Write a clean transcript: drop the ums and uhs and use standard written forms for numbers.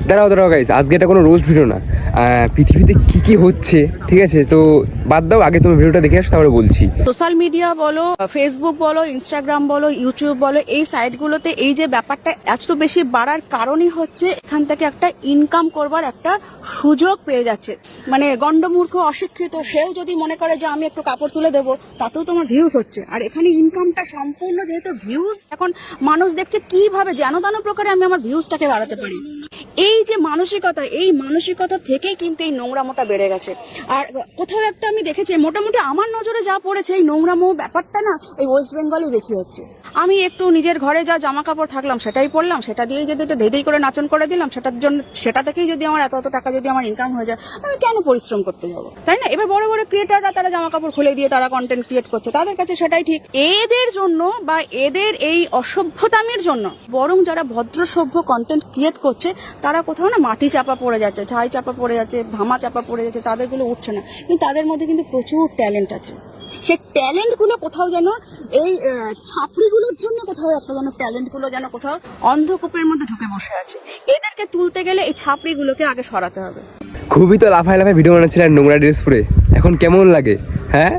দাঁড়াও গাইস, আজকে এটা কোনো রোস্ট ভিডিও না। পৃথিবীতে কি কি হচ্ছে, ঠিক আছে, তো বাদ দাও, আগে তুমি ভিডিওটা দেখে আসো, তারপরে বলছি। সোশ্যাল মিডিয়া বলো, ফেসবুক বলো, ইনস্টাগ্রাম বলো, ইউটিউব বলো, এই সাইটগুলোতে এই যে ব্যাপারটা এত বেশি বাড়ার কারণই হচ্ছে এখান থেকে একটা ইনকাম করবার একটা সুযোগ পেয়ে যাচ্ছে। মানে গন্ডমূর্খ অশিক্ষিত সেও যদি মনে করে যে আমি একটু কাপড় তুলে দেবো, তাতেও তোমার ভিউজ হচ্ছে। আর এখানে ইনকামটা সম্পূর্ণ যেহেতু ভিউজ, এখন মানুষ দেখছে কিভাবে যেন তেন প্রকারে আমি আমার ভিউজটাকে বাড়াতে পারি। এই যে মানসিকতা, এই মানসিকতা থেকেই কিন্তু এই নোংরামোটা বেড়ে গেছে। আর কোথাও একটা আমি দেখেছি, মোটামুটি আমার নজরে যা পড়েছে, এই নোংরামো ব্যাপারটা না এই ওয়েস্ট বেঙ্গলেই বেশি হচ্ছে। আমি একটু নিজের ঘরে যা জামা কাপড় থাকলাম সেটাই পরলাম, সেটা দিয়ে যদি একটু ধেই করে নাচন করে দিলাম, সেটার জন্য সেটা থেকেই যদি আমার এত টাকা যদি আমার ইনকাম হয়ে যায়, আমি কেন পরিশ্রম করতে যাবো, তাই না? এবার বড় বড় ক্রিয়েটাররা তারা জামা কাপড় খুলে দিয়ে তারা কন্টেন্ট ক্রিয়েট করছে, তাদের কাছে সেটাই ঠিক। এদের জন্য বা এদের এই অসভ্যতামির জন্য বরং যারা ভদ্র সভ্য কন্টেন্ট ক্রিয়েট করছে তারা কোথাও না মাটি চাপা পড়ে যাচ্ছে, ছাই চাপা পড়ে যাচ্ছে, ধামা চাপা পড়ে যাচ্ছে, তাদেরগুলো উঠছে না। কিন্তু তাদের মধ্যে কিন্তু প্রচুর ট্যালেন্ট আছে। সে ট্যালেন্ট গুলো কোথাও যেন এই ছাপড়িগুলোর জন্য কোথাও একটা যেন ট্যালেন্ট গুলো যেন কোথাও অন্ধকূপের মধ্যে ঢুকে বসে আছে। এদেরকে তুলতে গেলে এই ছাপড়িগুলোকে আগে সরাতে হবে। খুবই তো লাফায় লাফায় ভিডিও বানাচ্ছিলেন নোংরা ড্রেস পরে, এখন কেমন লাগে? হ্যাঁ,